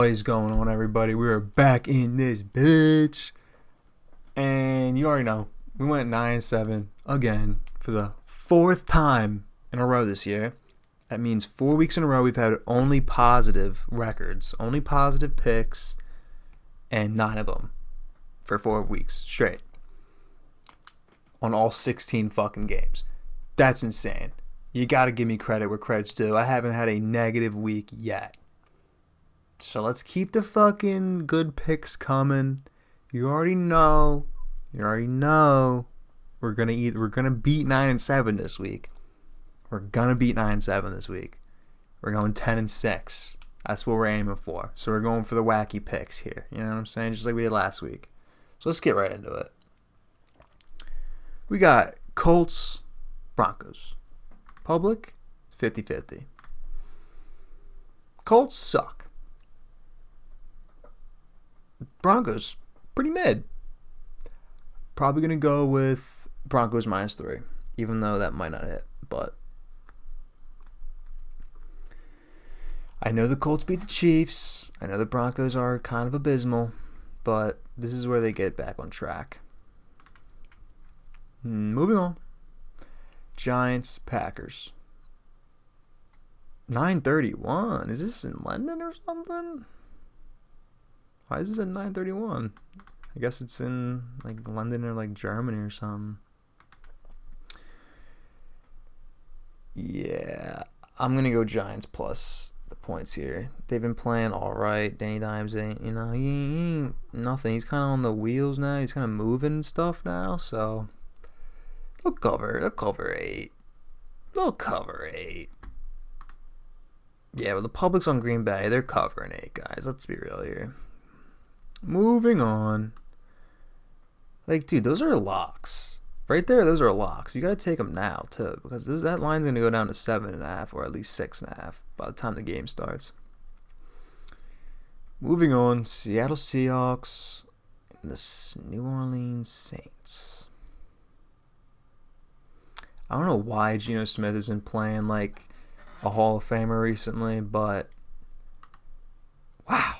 What is going on, everybody? We're back in this bitch. And you already know, we went 9-7 again for the fourth time in a row this year. That means 4 weeks in a row we've had only positive records, only positive picks, and 9 of them for 4 weeks straight on all 16 fucking games. That's insane. You gotta give me credit where credit's due. I haven't had a negative week yet. So let's keep the fucking good picks coming. You already know. We're gonna beat 9-7 this week. We're gonna beat 9-7 this week. We're going 10-6. That's what we're aiming for. So we're going for the wacky picks here. You know what I'm saying? Just like we did last week. So let's get right into it. We got Colts, Broncos. Public, 50-50. Colts suck. Broncos, pretty mid. Probably going to go with Broncos -3, even though that might not hit. But I know the Colts beat the Chiefs. I know the Broncos are kind of abysmal. But this is where they get back on track. Moving on. Giants, Packers. 9:31. Is this in London or something? Why is this at 9:31? I guess it's in like London or like Germany or something. Yeah, I'm gonna go Giants plus the points here. They've been playing all right. Danny Dimes ain't, he ain't nothing. He's kind of on the wheels now. He's kind of moving and stuff now. So they'll cover 8. They'll cover 8. Yeah, but the public's on Green Bay. They're covering 8, guys. Let's be real here. Moving on. Like, dude, those are locks. Right there, those are locks. You got to take them now, too, because that line's going to go down to 7.5 or at least 6.5 by the time the game starts. Moving on, Seattle Seahawks and the New Orleans Saints. I don't know why Geno Smith isn't playing like a Hall of Famer recently, but wow.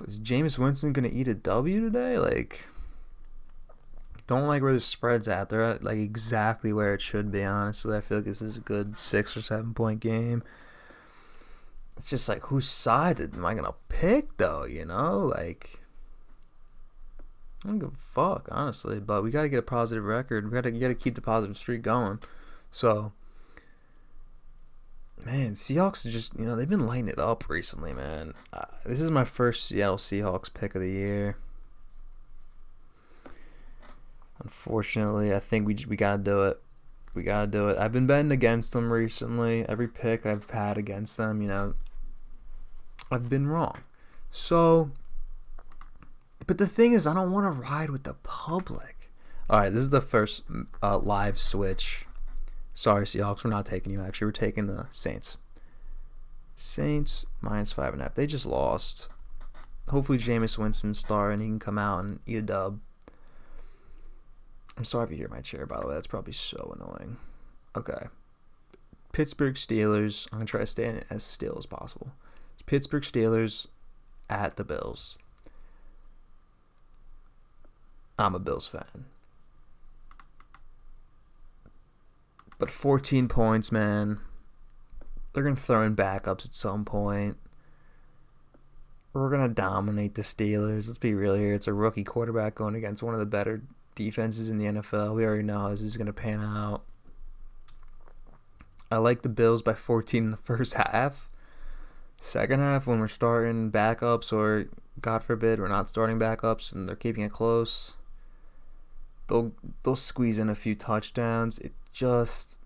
Is Jameis Winston going to eat a W today? Like, don't like where the spread's at. They're at like exactly where it should be, honestly. I feel like this is a good 6 or 7 point game. It's just like, whose side am I going to pick, though, Like, I don't give a fuck, honestly. But we got to get a positive record. You got to keep the positive streak going. So, man, Seahawks just, they've been lighting it up recently, man. This is my first Seattle Seahawks pick of the year. Unfortunately, I think we got to do it. We got to do it. I've been betting against them recently. Every pick I've had against them, I've been wrong. So, but the thing is, I don't want to ride with the public. All right, this is the first live switch. Sorry, Seahawks, we're not taking you, actually. We're taking the Saints. Saints -5.5. They just lost. Hopefully Jameis Winston's star and he can come out and eat a dub. I'm sorry if you hear my chair, by the way. That's probably so annoying. Okay. Pittsburgh Steelers. I'm going to try to stay in it as still as possible. Pittsburgh Steelers at the Bills. I'm a Bills fan. But 14 points, man. They're going to throw in backups at some point. We're going to dominate the Steelers. Let's be real here. It's a rookie quarterback going against one of the better defenses in the NFL. We already know how this is going to pan out. I like the Bills by 14 in the first half. Second half, when we're starting backups or, God forbid, we're not starting backups and they're keeping it close, they'll squeeze in a few touchdowns. It just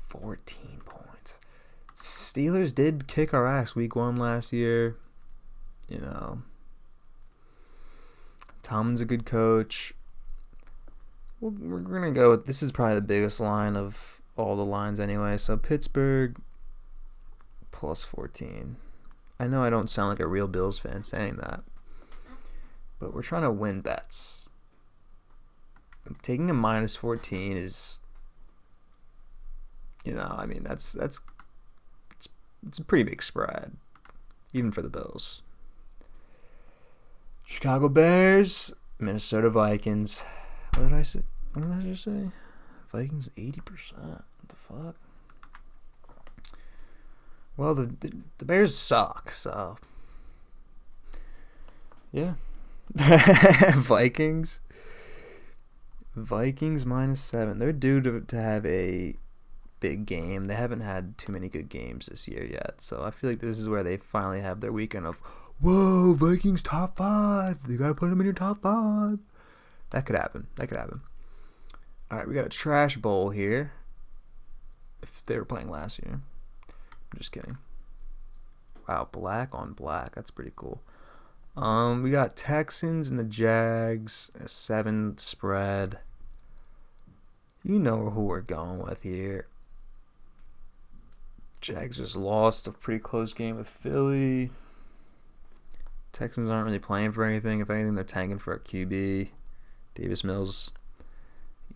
14 points. Steelers did kick our ass week 1 last year. Tomlin's a good coach. We're going to go with, this is probably the biggest line of all the lines anyway. So Pittsburgh +14. I know I don't sound like a real Bills fan saying that, but we're trying to win bets. Taking a -14 is, that's It's a pretty big spread, even for the Bills. Chicago Bears, Minnesota Vikings. What did I say? What did I just say? Vikings 80%. What the fuck? Well, the Bears suck, so yeah. Vikings -7. They're due to have a big game. They haven't had too many good games this year yet, so I feel like this is where they finally have their weekend of, whoa, Vikings top 5. You gotta put them in your top 5. That could happen. All right, we got a trash bowl here. If they were playing last year. I'm just kidding. Wow, black on black. That's pretty cool. We got Texans and the Jags, a 7 spread. You know who we're going with here. Jags just lost a pretty close game with Philly. Texans aren't really playing for anything. If anything, they're tanking for a QB. Davis Mills,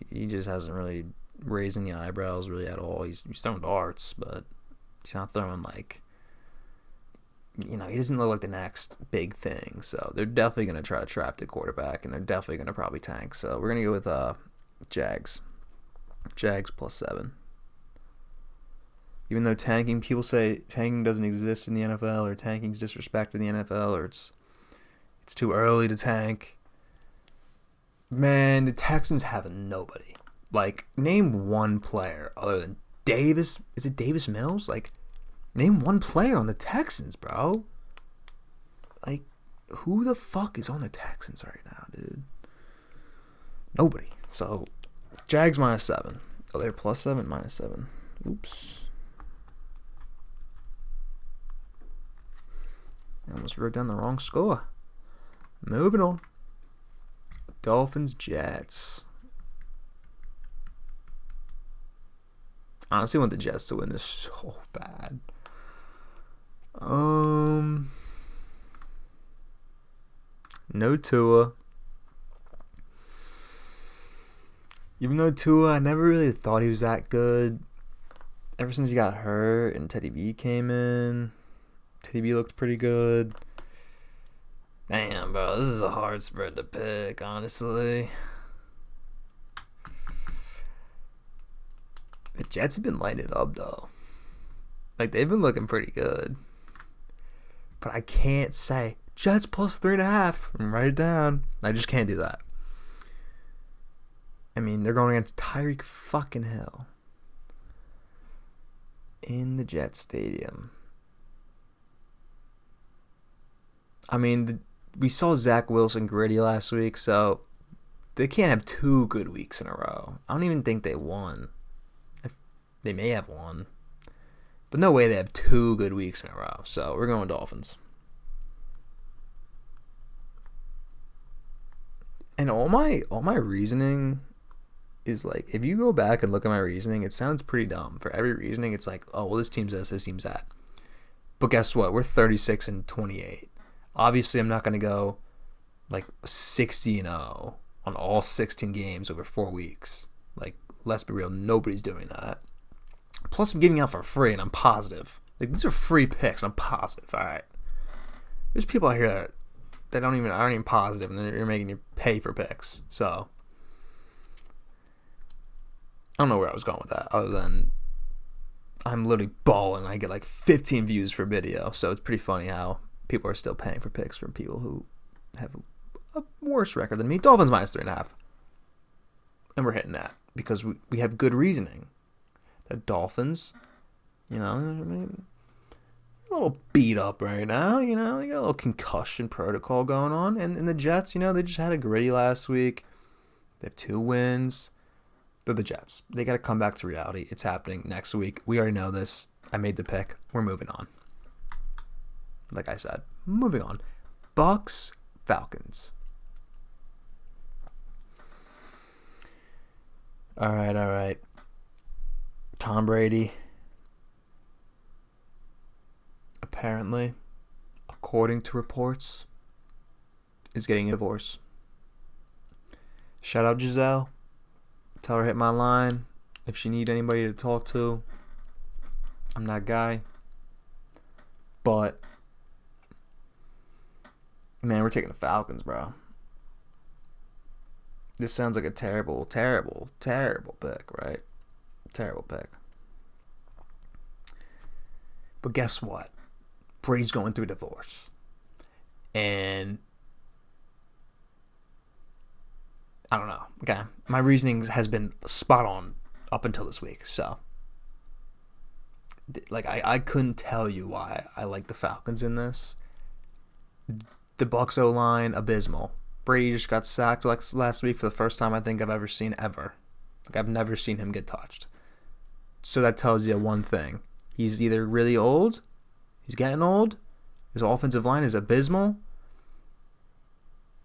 he just hasn't really raised any eyebrows really at all. He's throwing darts, but he's not throwing like, he doesn't look like the next big thing. So they're definitely going to try to trap the quarterback, and they're definitely going to probably tank. So we're going to go with Jags. Jags +7. Even though tanking, people say tanking doesn't exist in the NFL, or tanking's disrespect in the NFL, or it's too early to tank. Man, the Texans have nobody. Like, name one player other than Davis. Is it Davis Mills? Like, name one player on the Texans, bro. Like, who the fuck is on the Texans right now, dude? Nobody. So, Jags -7. Oh, they're +7, -7. Oops. I almost wrote down the wrong score. Moving on. Dolphins, Jets. Honestly, I want the Jets to win this so bad. No Tua. Even though Tua, I never really thought he was that good. Ever since he got hurt and Teddy B came in, Teddy B looked pretty good. Damn, bro, this is a hard spread to pick, honestly. The Jets have been lighting it up, though. Like, they've been looking pretty good. But I can't say Jets +3.5 and write it down. I just can't do that. I mean, they're going against Tyreek fucking Hill in the Jets stadium. I mean, we saw Zach Wilson gritty last week, so they can't have 2 good weeks in a row. I don't even think they won. They may have won, but no way they have 2 good weeks in a row. So we're going Dolphins. And all my reasoning is like, if you go back and look at my reasoning, it sounds pretty dumb. For every reasoning, it's like, oh, well, this team's this team's that. But guess what? We're 36-28. Obviously, I'm not going to go like 60-0 on all 16 games over 4 weeks. Like, let's be real, nobody's doing that. Plus, I'm giving out for free, and I'm positive. Like, these are free picks, and I'm positive. All right. There's people out here that aren't even positive, and they're making you pay for picks. So, I don't know where I was going with that, other than I'm literally balling. I get like 15 views for video, so it's pretty funny how people are still paying for picks from people who have a worse record than me. Dolphins -3.5. And we're hitting that because we have good reasoning. The Dolphins, maybe a little beat up right now, they got a little concussion protocol going on. And the Jets, they just had a gritty last week. They have 2 wins. They're the Jets. They got to come back to reality. It's happening next week. We already know this. I made the pick. We're moving on. Like I said, moving on. Bucks, Falcons. All right. Tom Brady, apparently, according to reports, is getting a divorce. Shout out Giselle. Tell her hit my line if she need anybody to talk to. I'm that guy. But man, we're taking the Falcons, bro. This sounds like a terrible, terrible, terrible pick, right? Terrible pick. But guess what? Brady's going through a divorce. And I don't know. Okay. My reasoning has been spot on up until this week. So, like, I couldn't tell you why I like the Falcons in this. The Bucs O-line, abysmal. Brady just got sacked last week for the first time I think I've ever seen ever. Like, I've never seen him get touched. So that tells you one thing. He's either really old, he's getting old, his offensive line is abysmal.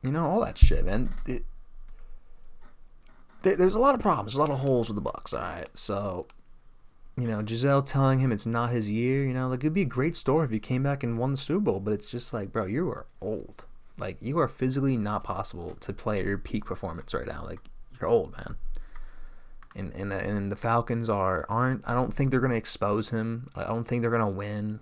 You know, all that shit, man. There's a lot of problems, a lot of holes with the Bucs, all right? So, you know, Giselle telling him it's not his year, you know, like, it'd be a great story if he came back and won the Super Bowl, but it's just like, bro, you are old. Like, you are physically not possible to play at your peak performance right now. Like, you're old, man. And the Falcons aren't. I don't think they're gonna expose him. I don't think they're gonna win.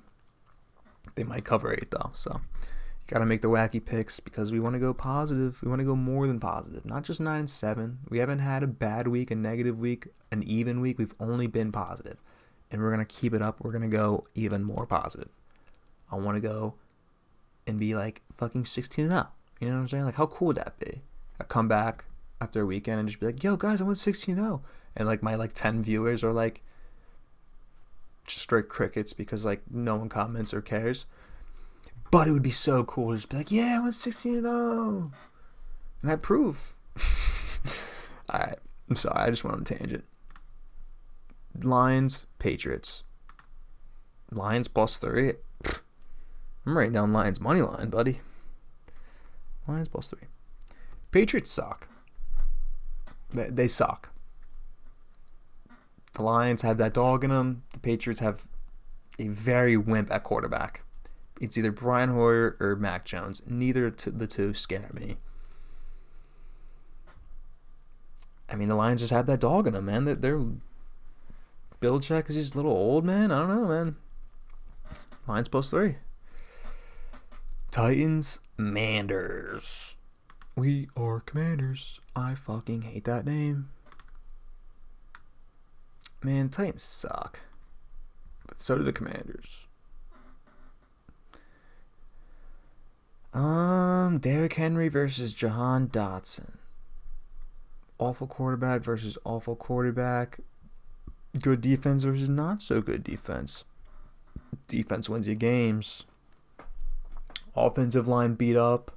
They might cover 8 though. So you gotta make the wacky picks because we want to go positive. We want to go more than positive, not just 9-7. We haven't had a bad week, a negative week, an even week. We've only been positive, and we're gonna keep it up. We're gonna go even more positive. I want to go and be like fucking 16-0. You know what I'm saying? Like, how cool would that be? I come back after a weekend and just be like, yo guys, I went 16-0. And like my 10 viewers are like just straight crickets because like no one comments or cares. But it would be so cool to just be like, yeah, I went 16-0. And I prove. Alright. I'm sorry, I just went on a tangent. Lions, Patriots. Lions +3. I'm writing down Lions money line, buddy. Lions +3. Patriots suck. They suck. The Lions have that dog in them. The Patriots have a very wimp at quarterback. It's either Brian Hoyer or Mac Jones. Neither of the two scare me. I mean, the Lions just have that dog in them, man. They're Belichick is just a little old, man. I don't know, man. Lions +3. Titans, Manders. We are Commanders. I fucking hate that name. Man, Titans suck. But so do the Commanders. Derrick Henry versus Jahan Dotson. Awful quarterback versus awful quarterback. Good defense versus not so good defense. Defense wins you games. Offensive line beat up.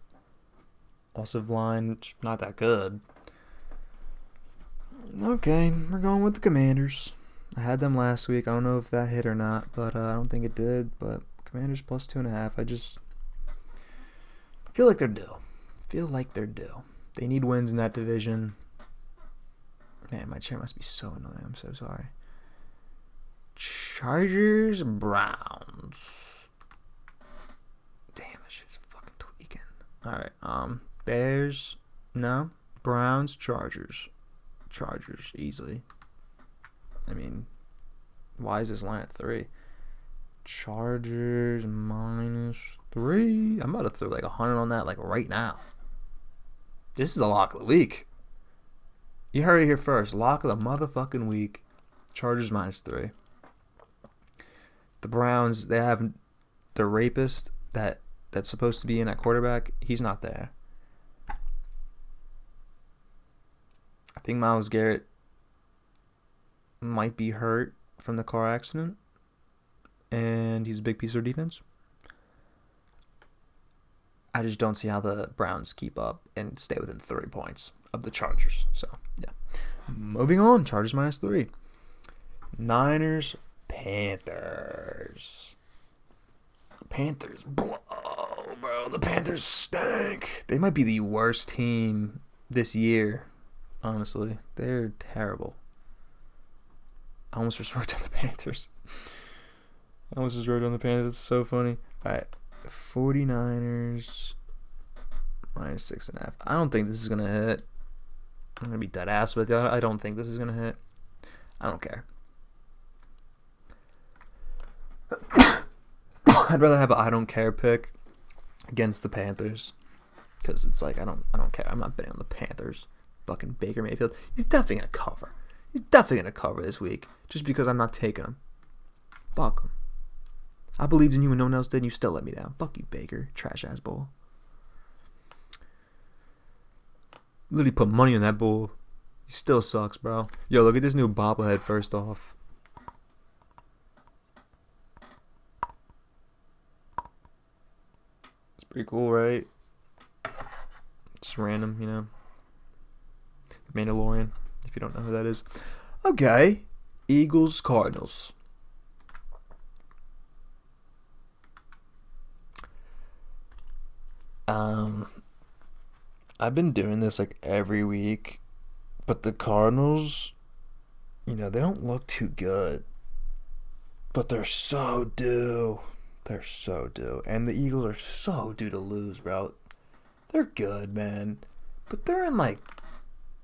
Offensive line not that good. Okay, we're going with the Commanders. I had them last week. I don't know if that hit or not, but I don't think it did. But Commanders +2.5. I just feel like they're due. They need wins in that division. Man, my chair must be so annoying. I'm so sorry. Chargers, Browns. Damn, that shit's fucking tweaking. All right. Bears, no. Browns, Chargers. Chargers, easily. I mean, why is this line at 3? Chargers -3. I'm about to throw like 100 on that like right now. This is the lock of the week. You heard it here first. Lock of the motherfucking week. Chargers -3. The Browns, they have the rapist that's supposed to be in at quarterback. He's not there. I think Myles Garrett might be hurt from the car accident, and he's a big piece of their defense. I just don't see how the Browns keep up and stay within 3 points of the Chargers. So, yeah. Moving on, Chargers -3. Niners, Panthers. Panthers blow, bro. The Panthers stink. They might be the worst team this year, honestly. They're terrible. I almost just wrote down the Panthers. It's so funny. All right. 49ers -6.5. I don't think this is going to hit. I'm going to be dead ass with you. I don't think this is going to hit. I don't care. I'd rather have an I don't care pick against the Panthers, because it's like I don't care. I'm not betting on the Panthers. Fucking Baker Mayfield, he's definitely gonna cover. He's definitely gonna cover this week, just because I'm not taking him. Fuck him. I believed in you when no one else did, and you still let me down. Fuck you, Baker, trash ass bull. Literally put money on that bull. He still sucks, bro. Yo, look at this new bobblehead. First off. Pretty cool, right? Just random, you know. The Mandalorian, if you don't know who that is. Okay. Eagles, Cardinals. I've been doing this like every week, but the Cardinals, you know, they don't look too good. But they're so due. They're so due. And the Eagles are so due to lose, bro. They're good, man. But they're in, like,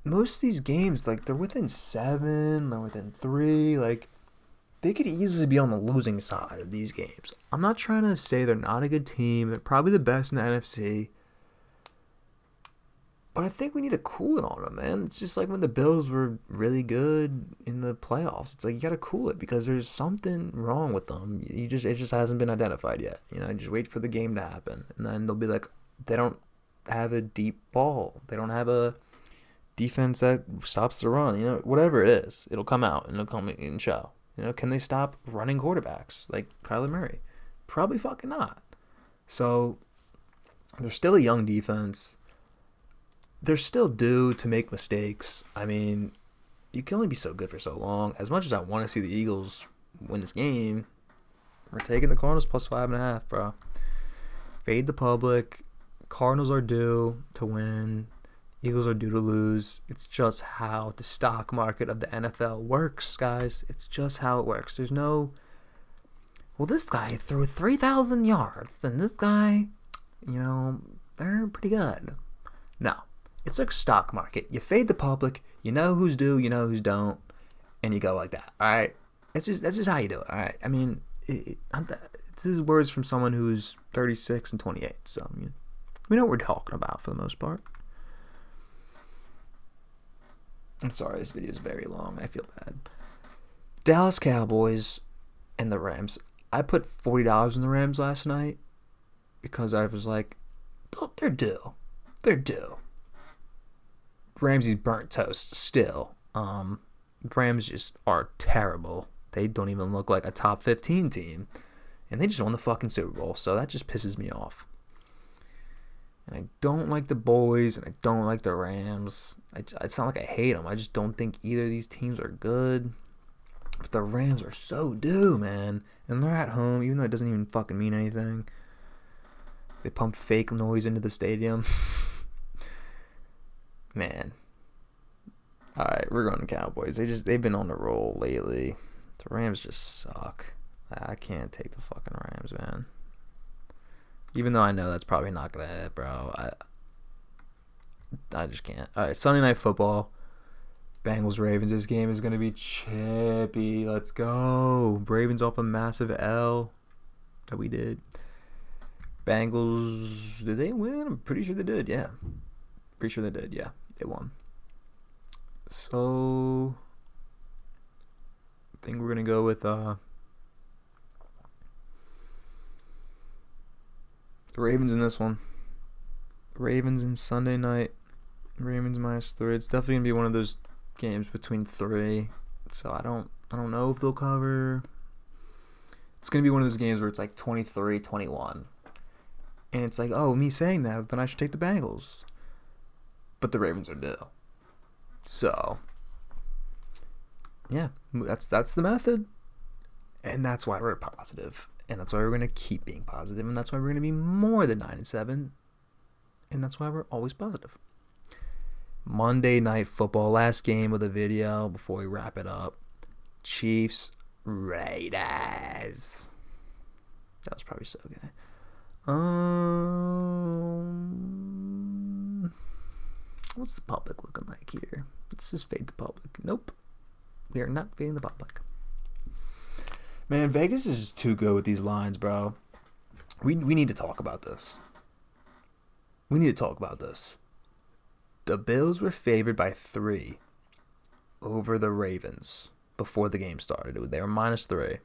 most of these games, like, they're within 7, they're within 3. Like, they could easily be on the losing side of these games. I'm not trying to say they're not a good team. They're probably the best in the NFC. But I think we need to cool it on them, man. It's just like when the Bills were really good in the playoffs. It's like you got to cool it because there's something wrong with them. It just hasn't been identified yet. You know, just wait for the game to happen, and then they'll be like, they don't have a deep ball. They don't have a defense that stops the run. You know, whatever it is, it'll come out and it'll come and show. You know, can they stop running quarterbacks like Kyler Murray? Probably fucking not. So they're still a young defense. They're still due to make mistakes. I mean, you can only be so good for so long. As much as I want to see the Eagles win this game, we're taking the Cardinals plus 5.5, bro. Fade the public. Cardinals are due to win. Eagles are due to lose. It's just how the stock market of the NFL works, guys. It's just how it works. There's no, well, this guy threw 3,000 yards, and this guy, you know, they're pretty good. No. It's like stock market. You fade the public. You know who's due. You know who's don't, and you go like that. All right. That's just how you do it. All right. I mean, this is words from someone who's 36 and 28. So I mean, we know what we're talking about for the most part. I'm sorry, this video is very long. I feel bad. Dallas Cowboys and the Rams. I put $40 in the Rams last night because I was like, oh, they're due. They're due. Ramsey's burnt toast still. Rams just are terrible. They don't even look like a top 15 team. And they just won the fucking Super Bowl, so that just pisses me off. And I don't like the boys, and I don't like the Rams. It's not like I hate them. I just don't think either of these teams are good. But the Rams are so due, man. And they're at home, even though it doesn't even fucking mean anything. They pump fake noise into the stadium. Man. Alright, we're going to Cowboys. They've been on the roll lately. The Rams just suck. I can't take the fucking Rams, man. Even though I know that's probably not gonna hit, bro. I just can't. Alright, Sunday Night Football. Bengals Ravens. This game is gonna be chippy. Let's go. Ravens off a massive L that we did. Bengals, did they win? I'm pretty sure they did, yeah. Pretty sure they did, yeah. They won. So, I think we're going to go with the Ravens in this one. Ravens in Sunday night. Ravens -3. It's definitely going to be one of those games between 3. So, I don't know if they'll cover. It's going to be one of those games where it's like 23-21. And it's like, oh, me saying that, then I should take the Bengals. But the Ravens are due. So, yeah, that's the method. And that's why we're positive. And that's why we're going to keep being positive. And that's why we're going to be more than 9-7. And that's why we're always positive. Monday Night Football, last game of the video before we wrap it up. Chiefs, Raiders. That was probably so good. What's the public looking like here? Let's just fade the public. Nope. We are not fading the public. Man, Vegas is just too good with these lines, bro. We need to talk about this. We need to talk about this. The Bills were favored by 3 over the Ravens before the game started. They were -3.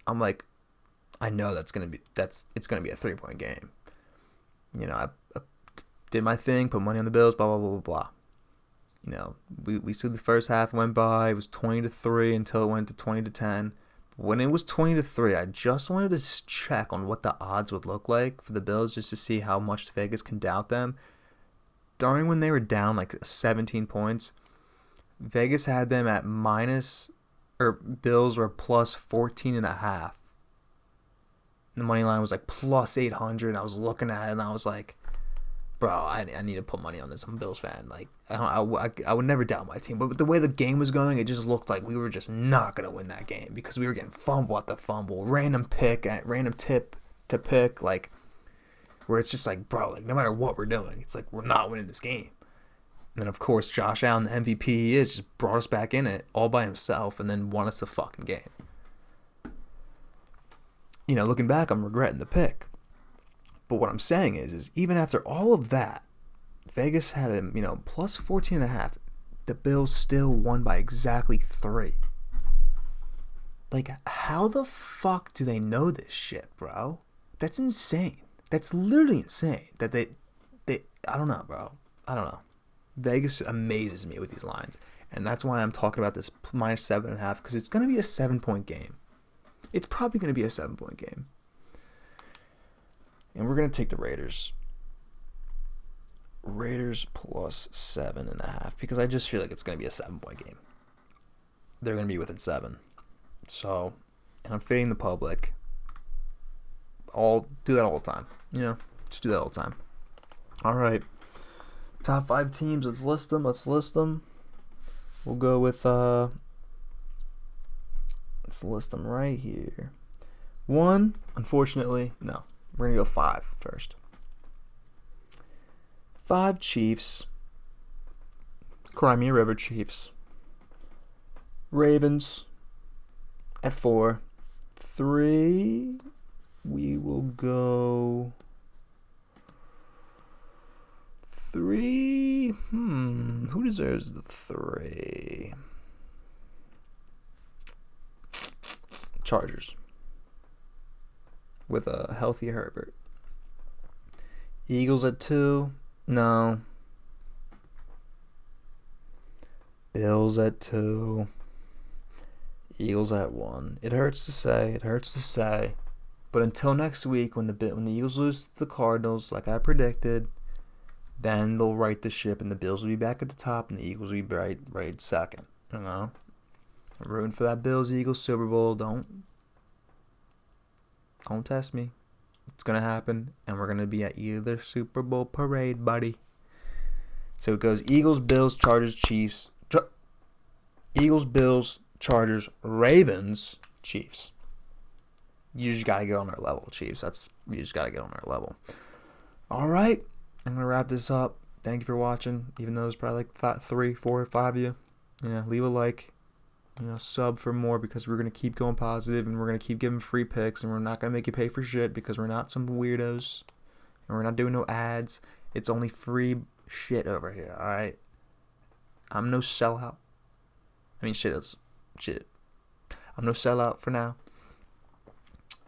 I'm like, I know it's gonna be a 3-point game. I did my thing, put money on the Bills, blah blah blah blah blah. We saw the first half went by. It was 20-3 until it went to 20-10. When it was 20-3, I just wanted to check on what the odds would look like for the Bills, just to see how much Vegas can doubt them. During when they were down like 17 points, Vegas had them at Bills were plus 14 and a half. The money line was like plus 800. I was looking at it and I was like, bro, I need to put money on this. I'm a Bills fan. Like, I would never doubt my team. But with the way the game was going, it just looked like we were just not going to win that game because we were getting fumble after fumble, random tip to pick, like, where it's just like, bro, like, no matter what we're doing, it's like we're not winning this game. And then, of course, Josh Allen, the MVP he is, just brought us back in it all by himself and then won us the fucking game. Looking back, I'm regretting the pick. But what I'm saying is even after all of that, Vegas had him, plus 14 and a half. The Bills still won by exactly 3. Like, how the fuck do they know this shit, bro? That's insane. That's literally insane. That they I don't know, bro. I don't know. Vegas amazes me with these lines. And that's why I'm talking about this -7.5, because it's going to be a 7-point game. It's probably going to be a 7-point game. And we're going to take the Raiders. Raiders plus 7.5, because I just feel like it's going to be a 7-point game. They're going to be within 7. So, and I'm fading the public. I'll do that all the time. Just do that all the time. All right. Top 5 teams. Let's list them. We'll go with, let's list them right here. 1, unfortunately, no. We're going to go 5 first. 5 Chiefs. Crimea River Chiefs. Ravens at 4. 3, we will go 3. Who deserves the 3? Chargers. With a healthy Herbert. Eagles at 2. No. Bills at 2. Eagles at 1. It hurts to say. But until next week, when the Eagles lose to the Cardinals, like I predicted, then they'll right the ship, and the Bills will be back at the top, and the Eagles will be right second. I'm rooting for that Bills-Eagles Super Bowl. Don't test me. It's gonna happen, and we're gonna be at either Super Bowl parade, buddy. So it goes Eagles, Bills, Chargers, Chiefs. Eagles, Bills, Chargers, Ravens, Chiefs. You just gotta get on our level, Chiefs. You just gotta get on our level. All right, I'm gonna wrap this up. Thank you for watching. Even though there's probably like 3, 4, 5 of you. Leave a like. Sub for more, because we're going to keep going positive, and we're going to keep giving free picks, and we're not going to make you pay for shit, because we're not some weirdos, and we're not doing no ads. It's only free shit over here, alright? I'm no sellout. I mean, shit. I'm no sellout for now.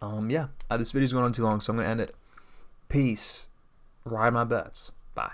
This video's going on too long, so I'm going to end it. Peace. Ride my bets. Bye.